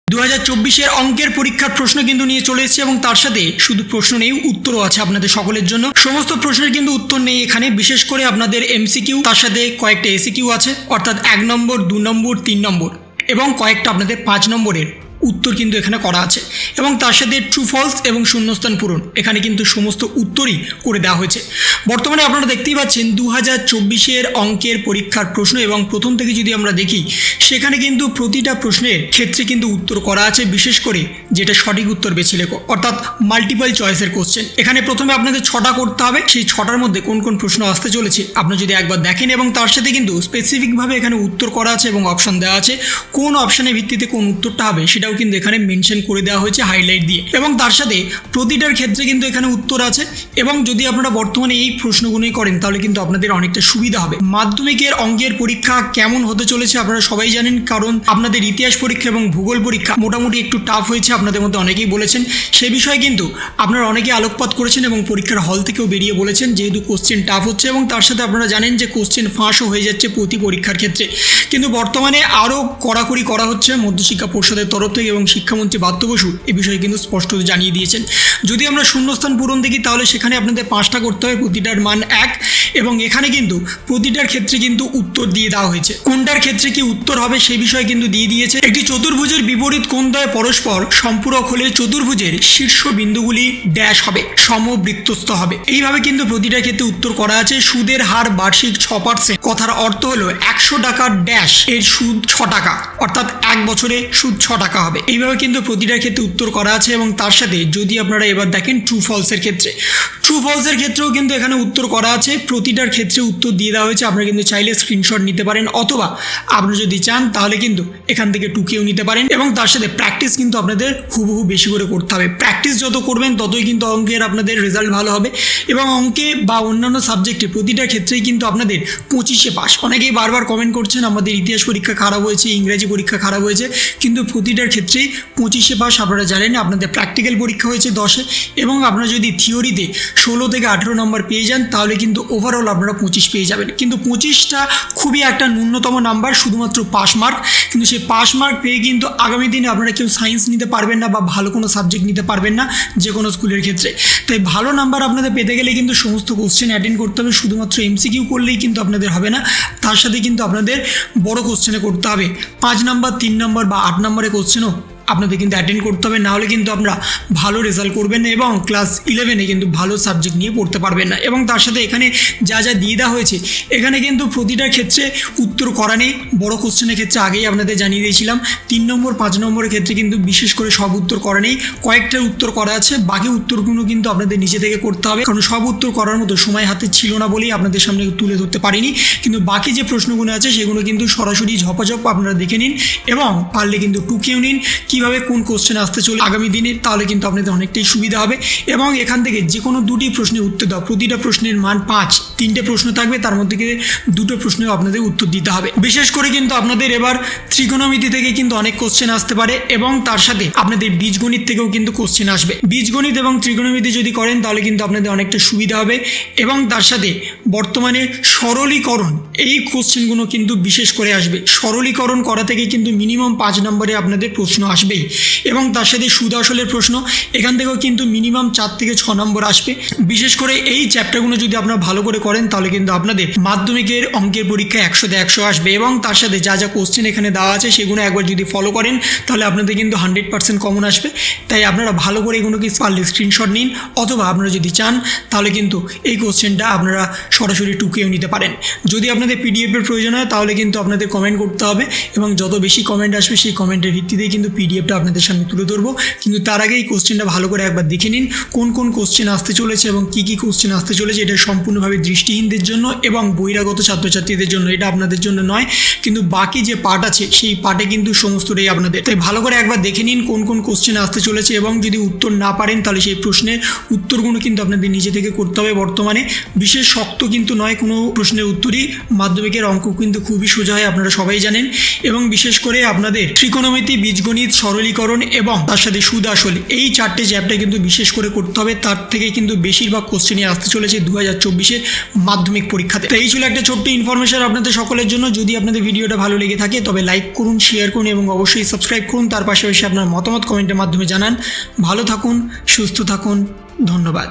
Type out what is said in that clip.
2024 অঙ্কের পরীক্ষার প্রশ্ন কিন্তু নিয়ে চলে এসেছে এবং তার সাথে শুধু প্রশ্ন নেই, উত্তরও আছে আপনাদের সকলের জন্য। সমস্ত প্রশ্নের কিন্তু উত্তর নেই এখানে, বিশেষ করে আপনাদের এমসিকিউ, তার সাথে কয়েকটা এসিকিউ আছে, অর্থাৎ 1 নম্বর, 2 নম্বর, 3 নম্বর এবং কয়েকটা আপনাদের 5 নম্বরের উত্তর কিন্তু এখানে করা আছে এবং তার সাথে ট্রু ফলস এবং শূন্যস্থান পূরণ এখানে কিন্তু সমস্ত উত্তরই করে দেওয়া হয়েছে। বর্তমানে আপনারা দেখতেই পাচ্ছেন 2024 অঙ্কের পরীক্ষার প্রশ্ন এবং প্রথম থেকে যদি আমরা দেখি সেখানে কিন্তু প্রতিটা প্রশ্নের ক্ষেত্রে কিন্তু উত্তর করা আছে, বিশেষ করে যেটা সঠিক উত্তর বেছে লেখো, অর্থাৎ মাল্টিপল চয়েসের কোশ্চেন। এখানে প্রথমে আপনাদের 6টা করতে হবে, সেই 6টার মধ্যে কোন কোন প্রশ্ন আসতে চলেছে আপনারা যদি একবার দেখেন এবং তার সাথে কিন্তু স্পেসিফিকভাবে এখানে উত্তর করা আছে এবং অপশন দেওয়া আছে, কোন অপশনের ভিত্তিতে কোন উত্তরটা হবে সেটাও কিন্তু এখানে মেনশন করে দেওয়া হয়েছে হাইলাইট দিয়ে এবং তার সাথে প্রতিটার ক্ষেত্রে কিন্তু এখানে উত্তর আছে। এবং যদি আপনারা বর্তমানে এই প্রশ্নগুলোই করেন তাহলে কিন্তু আপনাদের অনেকটা সুবিধা হবে। মাধ্যমিকের অঙ্কের পরীক্ষা কেমন হতে চলেছে আপনারা সবাই জানেন, কারণ আপনাদের ইতিহাস পরীক্ষা এবং ভূগোল পরীক্ষা মোটামুটি একটু টাফ হয়েছে, আপনাদের মধ্যে অনেকেই বলেছেন। সে বিষয়ে কিন্তু আপনারা অনেকেই আলোকপাত করেছেন এবং পরীক্ষার হল থেকেও বেরিয়ে বলেছেন যেহেতু কোশ্চেন টাফ হচ্ছে এবং তার সাথে আপনারা জানেন যে কোশ্চেন ফাঁসও হয়ে যাচ্ছে প্রতি পরীক্ষার ক্ষেত্রে। কিন্তু বর্তমানে আরও কড়াকড়ি করা হচ্ছে মধ্যশিক্ষা পর্ষদের তরফ থেকে এবং শিক্ষামন্ত্রী ব্রাত্য বসু এ বিষয়ে কিন্তু স্পষ্ট জানিয়ে দিয়েছেন। যদি আমরা শূন্যস্থান পূরণ দেখি তাহলে সেখানে আপনাদের 5টা করতে হবে, প্রতিটার মান 1 এবং এখানে কিন্তু প্রতিটার ক্ষেত্রে কিন্তু উত্তর দিয়ে দেওয়া হয়েছে। কোনটার ক্ষেত্রে কি উত্তর হবে সেই বিষয়ে কিন্তু দিয়ে দিয়েছে। একটি চতুর্ভুজের বিপরীত কোণদ্বয় পরস্পর সম্পূরক হলে চতুর্ভুজের শীর্ষ বিন্দুগুলি ড্যাশ হবে, সমবৃত্তস্থ হবে। এইভাবে কিন্তু প্রতিটার ক্ষেত্রে উত্তর করা আছে। সুদের হার বার্ষিক 6%, কথার অর্থ হলো 100 টাকার ড্যাশ এর সুদ 6 টাকা, অর্থাৎ 1 বছরে সুদ 6 টাকা হবে। এইভাবে কিন্তু প্রতিটার ক্ষেত্রে উত্তর করা আছে এবং তার সাথে যদি আপনারা এবার দেখেন ট্রু ফলসের ক্ষেত্রে, ট্রু ফলসের ক্ষেত্রেও কিন্তু এখানে উত্তর করা আছে। প্রতিটার ক্ষেত্রে উত্তর দিয়ে দেওয়া হয়েছে, আপনারা কিন্তু চাইলে স্ক্রিনশট নিতে পারেন অথবা আপনারা যদি চান তাহলে কিন্তু এখান থেকে টুকেও নিতে পারেন এবং তার সাথে প্র্যাকটিস কিন্তু আপনাদের হুবহু বেশি করে করতে হবে। প্র্যাকটিস যত করবেন ততই কিন্তু অঙ্কের আপনাদের রেজাল্ট ভালো হবে এবং অঙ্কে বা অন্যান্য সাবজেক্টে প্রতিটার ক্ষেত্রেই কিন্তু আপনাদের 25-এ পাস। অনেকেই বারবার কমেন্ট করছেন আমাদের ইতিহাস পরীক্ষা খারাপ হয়েছে, ইংরেজি পরীক্ষা খারাপ হয়েছে, কিন্তু প্রতিটার ক্ষেত্রেই 25-এ পাস। আপনারা জানেন আপনাদের প্র্যাকটিক্যাল পরীক্ষা হয়েছে 10-এ এবং আপনারা যদি থিওরিতে 16 থেকে 18 নম্বর পেয়ে যান তাহলে কিন্তু ওভারঅল আপনারা 25 পেয়ে যাবেন। কিন্তু 25টা খুবই একটা ন্যূনতম নাম্বার, শুধুমাত্র পাস মার্ক। কিন্তু সেই পাস মার্ক পেয়ে কিন্তু আগামী দিনে আপনারা কেউ সায়েন্স নিতে পারবেন না বা ভালো কোনো সাবজেক্ট নিতে পারবেন না যে কোনো স্কুলের ক্ষেত্রে। তাই ভালো নাম্বার আপনাদের পেতে গেলে কিন্তু সমস্ত কোশ্চেন অ্যাটেন্ড করতে হবে, শুধুমাত্র এমসিকিউ করলেই কিন্তু আপনাদের হবে না, তার সাথে কিন্তু আপনাদের বড় কোশ্চেনে করতে হবে। 5 নম্বর, 3 নম্বর বা 8 নম্বরের কোশ্চেনও আপনাদের কিন্তু অ্যাটেন্ড করতে হবে, নাহলে কিন্তু আমরা ভালো রেজাল্ট করবেন না এবং ক্লাস 11-এ কিন্তু ভালো সাবজেক্ট নিয়ে পড়তে পারবেন না। এবং তার সাথে এখানে যা যা দিয়ে দেওয়া হয়েছে এখানে কিন্তু প্রতিটার ক্ষেত্রে উত্তর করা নেই। বড় কোশ্চেনের ক্ষেত্রে আগেই আপনাদের জানিয়ে দিয়েছিলাম, 3 নম্বর 5 নম্বরের ক্ষেত্রে কিন্তু বিশেষ করে সব উত্তর করা নেই, কয়েকটার উত্তর করা আছে, বাকি উত্তরগুলো কিন্তু আপনাদের নিজে থেকে করতে হবে, কারণ সব উত্তর করার মতো সময় হাতে ছিল না বলেই আপনাদের সামনে তুলে ধরতে পারিনি। কিন্তু বাকি যে প্রশ্নগুলো আছে সেগুলো কিন্তু সরাসরি ঝপাঝপ আপনারা দেখে নিন এবং পারলে কিন্তু টুকেও নিন কীভাবে কোন কোশ্চেন আসতে চলে আগামী দিনে, তাহলে কিন্তু আপনাদের অনেকটাই সুবিধা হবে। এবং এখান থেকে যে কোনো 2টি প্রশ্নের উত্তর দাও, প্রতিটা প্রশ্নের মান 5, 3টে প্রশ্ন থাকবে, তার মধ্যে 2টো প্রশ্নেও আপনাদের উত্তর দিতে হবে। বিশেষ করে কিন্তু আপনাদের এবার ত্রিকোণমিতি থেকে কিন্তু অনেক কোশ্চেন আসতে পারে এবং তার সাথে আপনাদের বীজগণিত থেকেও কিন্তু কোশ্চেন আসবে। বীজগণিত এবং ত্রিকোণমিতি যদি করেন তাহলে কিন্তু আপনাদের অনেকটা সুবিধা হবে এবং তার সাথে বর্তমানে সরলীকরণ এই কোশ্চেনগুলো কিন্তু বিশেষ করে আসবে। সরলীকরণ করা থেকে কিন্তু মিনিমাম 5 নম্বরে আপনাদের প্রশ্ন আসবেই এবং তার সাথে সুদ আসলের প্রশ্ন এখান থেকেও কিন্তু মিনিমাম 4 থেকে 6 নম্বর আসবে। বিশেষ করে এই চ্যাপ্টারগুলো যদি আপনারা ভালো করে করেন তাহলে কিন্তু আপনাদের মাধ্যমিকের অঙ্কের পরীক্ষায় 100-তে 100 আসবে এবং তার সাথে যা যা কোশ্চেন এখানে দেওয়া আছে সেগুলো একবার যদি ফলো করেন তাহলে আপনাদের কিন্তু 100% কমন আসবে। তাই আপনারা ভালো করে এগুলোকে পারলে স্ক্রিনশট নিন অথবা আপনারা যদি চান তাহলে কিন্তু এই কোশ্চেনটা আপনারা সরাসরি টুকেও নিতে পারেন। যদি আপনাদের পিডিএফের প্রয়োজন হয় তাহলে কিন্তু আপনাদের কমেন্ট করতে হবে এবং যত বেশি কমেন্ট আসবে সেই কমেন্টের ভিত্তিতেই কিন্তু পিডিএফটা আপনাদের সামনে তুলে ধরবো। কিন্তু তার আগে এই কোশ্চেনটা ভালো করে একবার দেখে নিন কোন কোন কোশ্চেন আসতে চলেছে এবং কী কী কোশ্চেন আসতে চলেছে। এটা সম্পূর্ণভাবে দৃষ্টিহীনদের জন্য এবং বহিরাগত ছাত্রছাত্রীদের জন্য, এটা আপনাদের জন্য নয়। কিন্তু বাকি যে পার্ট আছে সেই পার্টে কিন্তু সমস্তটাই আপনাদের। তাই ভালো করে একবার দেখে নিন কোন কোন কোশ্চেন আসতে চলেছে এবং যদি উত্তর না পারেন তাহলে সেই প্রশ্নের উত্তরগুলো কিন্তু আপনাদের নিজে থেকে করতে হবে। বর্তমানে বিশেষ শক্ত কিন্তু নয় কোনো প্রশ্নের উত্তরই, মাধ্যমিকের অঙ্ক কিন্তু খুবই সোজা হয়, আপনারা সবাই জানেন। এবং বিশেষ করে আপনাদের ত্রিকোণমিতি, বীজগণিত, সরলীকরণ এবং তার সাথে সুদ আসল, এই 4টে চ্যাপ্টার কিন্তু বিশেষ করে করতে হবে। তার থেকে কিন্তু বেশিরভাগ কোশ্চেনই আসতে চলেছে 2024-এর মাধ্যমিক পরীক্ষাতে। তো এই ছিল একটা ছোট্ট ইনফরমেশন আপনাদের সকলের জন্য। যদি আপনাদের ভিডিওটা ভালো লেগে থাকে তবে লাইক করুন, শেয়ার করুন এবং অবশ্যই সাবস্ক্রাইব করুন। তার পাশাপাশি আপনার মতামত কমেন্টের মাধ্যমে জানান। ভালো থাকুন, সুস্থ থাকুন, ধন্যবাদ।